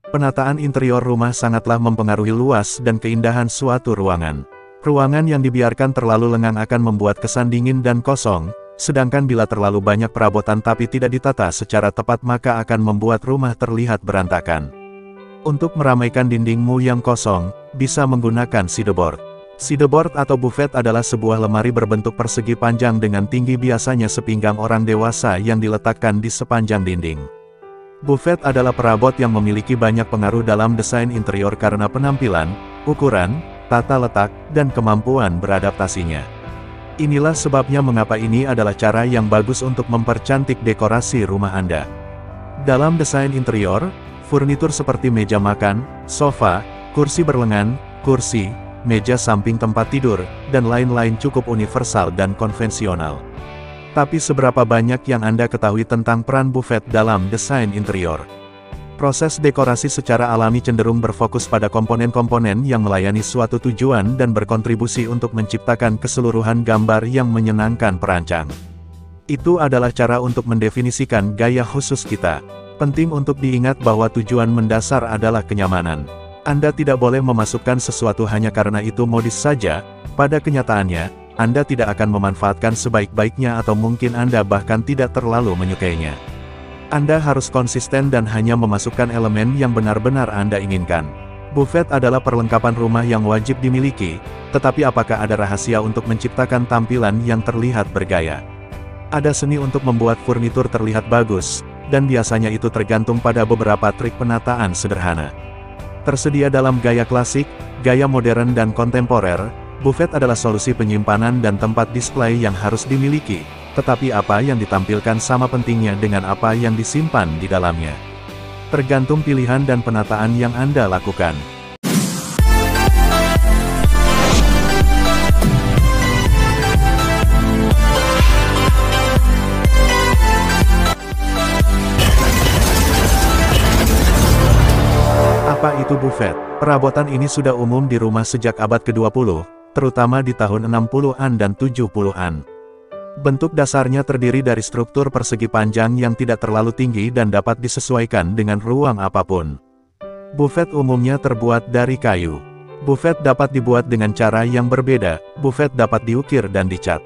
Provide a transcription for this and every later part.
Penataan interior rumah sangatlah mempengaruhi luas dan keindahan suatu ruangan. Ruangan yang dibiarkan terlalu lengang akan membuat kesan dingin dan kosong, sedangkan bila terlalu banyak perabotan tapi tidak ditata secara tepat maka akan membuat rumah terlihat berantakan. Untuk meramaikan dindingmu yang kosong, bisa menggunakan sideboard. Sideboard atau buffet adalah sebuah lemari berbentuk persegi panjang dengan tinggi biasanya sepinggang orang dewasa yang diletakkan di sepanjang dinding. Buffet adalah perabot yang memiliki banyak pengaruh dalam desain interior karena penampilan, ukuran, tata letak, dan kemampuan beradaptasinya. Inilah sebabnya mengapa ini adalah cara yang bagus untuk mempercantik dekorasi rumah Anda. Dalam desain interior, furnitur seperti meja makan, sofa, kursi berlengan, kursi, meja samping tempat tidur, dan lain-lain cukup universal dan konvensional. Tapi seberapa banyak yang Anda ketahui tentang peran buffet dalam desain interior? Proses dekorasi secara alami cenderung berfokus pada komponen-komponen yang melayani suatu tujuan dan berkontribusi untuk menciptakan keseluruhan gambar yang menyenangkan perancang. Itu adalah cara untuk mendefinisikan gaya khusus kita. Penting untuk diingat bahwa tujuan mendasar adalah kenyamanan. Anda tidak boleh memasukkan sesuatu hanya karena itu modis saja. Pada kenyataannya, Anda tidak akan memanfaatkan sebaik-baiknya atau mungkin Anda bahkan tidak terlalu menyukainya. Anda harus konsisten dan hanya memasukkan elemen yang benar-benar Anda inginkan. Buffet adalah perlengkapan rumah yang wajib dimiliki, tetapi apakah ada rahasia untuk menciptakan tampilan yang terlihat bergaya? Ada seni untuk membuat furnitur terlihat bagus, dan biasanya itu tergantung pada beberapa trik penataan sederhana. Tersedia dalam gaya klasik, gaya modern dan kontemporer, buffet adalah solusi penyimpanan dan tempat display yang harus dimiliki, tetapi apa yang ditampilkan sama pentingnya dengan apa yang disimpan di dalamnya. Tergantung pilihan dan penataan yang Anda lakukan. Apa itu buffet? Perabotan ini sudah umum di rumah sejak abad ke-20, terutama di tahun 60-an dan 70-an. Bentuk dasarnya terdiri dari struktur persegi panjang yang tidak terlalu tinggi dan dapat disesuaikan dengan ruang apapun. Buffet umumnya terbuat dari kayu. Buffet dapat dibuat dengan cara yang berbeda, buffet dapat diukir dan dicat.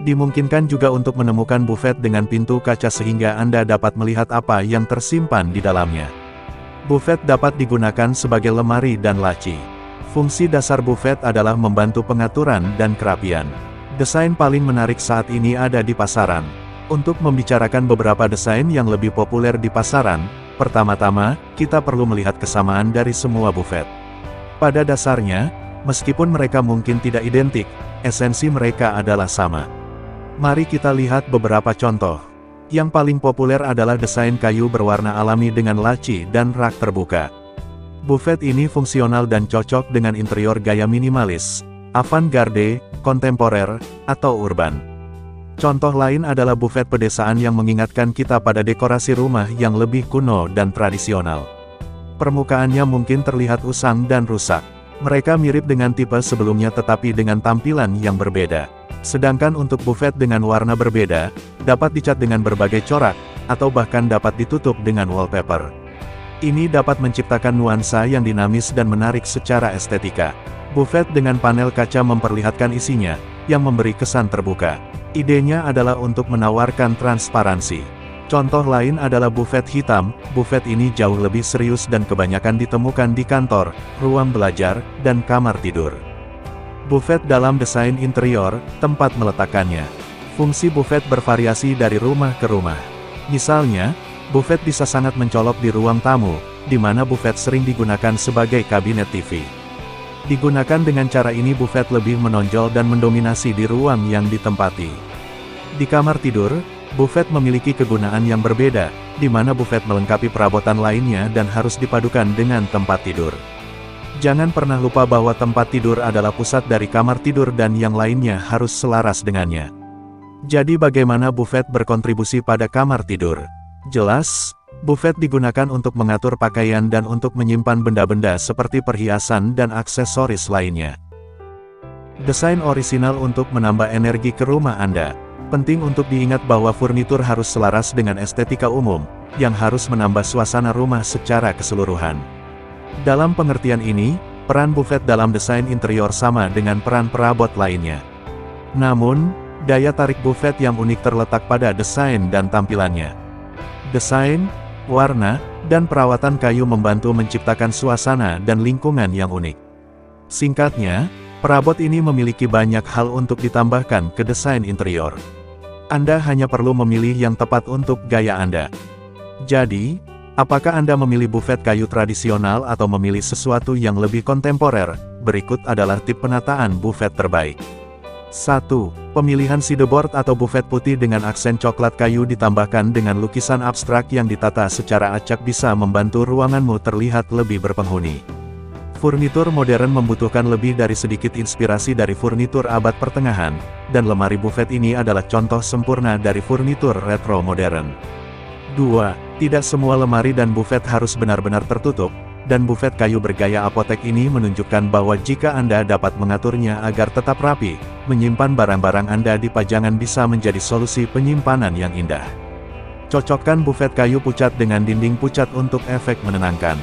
Dimungkinkan juga untuk menemukan buffet dengan pintu kaca sehingga Anda dapat melihat apa yang tersimpan di dalamnya. Buffet dapat digunakan sebagai lemari dan laci. Fungsi dasar buffet adalah membantu pengaturan dan kerapian. Desain paling menarik saat ini ada di pasaran. Untuk membicarakan beberapa desain yang lebih populer di pasaran, pertama-tama, kita perlu melihat kesamaan dari semua buffet. Pada dasarnya, meskipun mereka mungkin tidak identik, esensi mereka adalah sama. Mari kita lihat beberapa contoh. Yang paling populer adalah desain kayu berwarna alami dengan laci dan rak terbuka. Buffet ini fungsional dan cocok dengan interior gaya minimalis, avant-garde, kontemporer, atau urban. Contoh lain adalah buffet pedesaan yang mengingatkan kita pada dekorasi rumah yang lebih kuno dan tradisional. Permukaannya mungkin terlihat usang dan rusak. Mereka mirip dengan tipe sebelumnya tetapi dengan tampilan yang berbeda. Sedangkan untuk buffet dengan warna berbeda, dapat dicat dengan berbagai corak, atau bahkan dapat ditutup dengan wallpaper. Ini dapat menciptakan nuansa yang dinamis dan menarik secara estetika. Buffet dengan panel kaca memperlihatkan isinya, yang memberi kesan terbuka. Idenya adalah untuk menawarkan transparansi. Contoh lain adalah buffet hitam. Buffet ini jauh lebih serius dan kebanyakan ditemukan di kantor, ruang belajar, dan kamar tidur. Buffet dalam desain interior, tempat meletakkannya. Fungsi buffet bervariasi dari rumah ke rumah. Misalnya, buffet bisa sangat mencolok di ruang tamu, di mana buffet sering digunakan sebagai kabinet TV. Digunakan dengan cara ini buffet lebih menonjol dan mendominasi di ruang yang ditempati. Di kamar tidur, buffet memiliki kegunaan yang berbeda, di mana buffet melengkapi perabotan lainnya dan harus dipadukan dengan tempat tidur. Jangan pernah lupa bahwa tempat tidur adalah pusat dari kamar tidur dan yang lainnya harus selaras dengannya. Jadi bagaimana buffet berkontribusi pada kamar tidur? Jelas, buffet digunakan untuk mengatur pakaian dan untuk menyimpan benda-benda seperti perhiasan dan aksesoris lainnya. Desain orisinal untuk menambah energi ke rumah Anda. Penting untuk diingat bahwa furnitur harus selaras dengan estetika umum. yang harus menambah suasana rumah secara keseluruhan. Dalam pengertian ini, peran buffet dalam desain interior sama dengan peran perabot lainnya. Namun, daya tarik buffet yang unik terletak pada desain dan tampilannya. Desain, warna, dan perawatan kayu membantu menciptakan suasana dan lingkungan yang unik. Singkatnya, perabot ini memiliki banyak hal untuk ditambahkan ke desain interior. Anda hanya perlu memilih yang tepat untuk gaya Anda. Jadi, apakah Anda memilih buffet kayu tradisional atau memilih sesuatu yang lebih kontemporer? Berikut adalah tip penataan buffet terbaik. 1. Pemilihan sideboard atau buffet putih dengan aksen coklat kayu ditambahkan dengan lukisan abstrak yang ditata secara acak bisa membantu ruanganmu terlihat lebih berpenghuni. Furnitur modern membutuhkan lebih dari sedikit inspirasi dari furnitur abad pertengahan, dan lemari buffet ini adalah contoh sempurna dari furnitur retro modern. 2. Tidak semua lemari dan buffet harus benar-benar tertutup, dan buffet kayu bergaya apotek ini menunjukkan bahwa jika Anda dapat mengaturnya agar tetap rapi, menyimpan barang-barang Anda di pajangan bisa menjadi solusi penyimpanan yang indah. Cocokkan buffet kayu pucat dengan dinding pucat untuk efek menenangkan.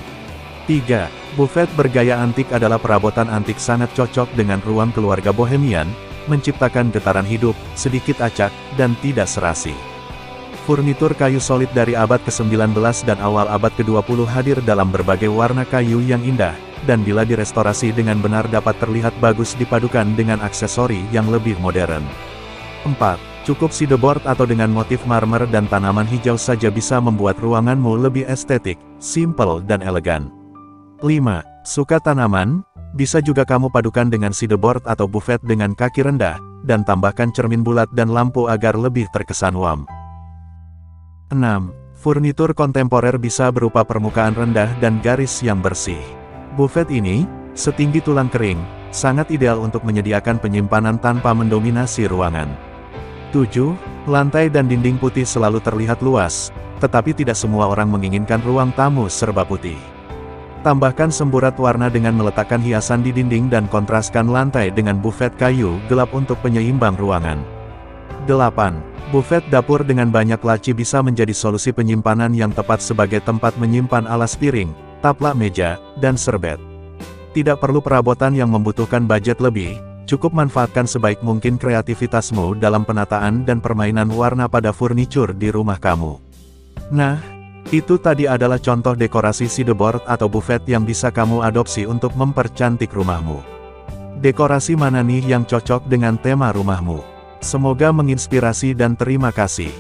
3. Buffet bergaya antik adalah perabotan antik sangat cocok dengan ruang keluarga bohemian, menciptakan getaran hidup, sedikit acak, dan tidak serasi. Furnitur kayu solid dari abad ke-19 dan awal abad ke-20 hadir dalam berbagai warna kayu yang indah, dan bila direstorasi dengan benar dapat terlihat bagus dipadukan dengan aksesori yang lebih modern. 4. Cukup sideboard atau dengan motif marmer dan tanaman hijau saja bisa membuat ruanganmu lebih estetik, simple dan elegan. 5. Suka tanaman? Bisa juga kamu padukan dengan sideboard atau buffet dengan kaki rendah, dan tambahkan cermin bulat dan lampu agar lebih terkesan warm. 6. Furnitur kontemporer bisa berupa permukaan rendah dan garis yang bersih. Buffet ini, setinggi tulang kering, sangat ideal untuk menyediakan penyimpanan tanpa mendominasi ruangan. 7. Lantai dan dinding putih selalu terlihat luas, tetapi tidak semua orang menginginkan ruang tamu serba putih. Tambahkan semburat warna dengan meletakkan hiasan di dinding dan kontraskan lantai dengan buffet kayu gelap untuk penyeimbang ruangan. 8. Buffet dapur dengan banyak laci bisa menjadi solusi penyimpanan yang tepat sebagai tempat menyimpan alas piring, taplak meja, dan serbet. Tidak perlu perabotan yang membutuhkan budget lebih, cukup manfaatkan sebaik mungkin kreativitasmu dalam penataan dan permainan warna pada furnitur di rumah kamu. Nah, itu tadi adalah contoh dekorasi sideboard atau buffet yang bisa kamu adopsi untuk mempercantik rumahmu. Dekorasi mana nih yang cocok dengan tema rumahmu? Semoga menginspirasi dan terima kasih.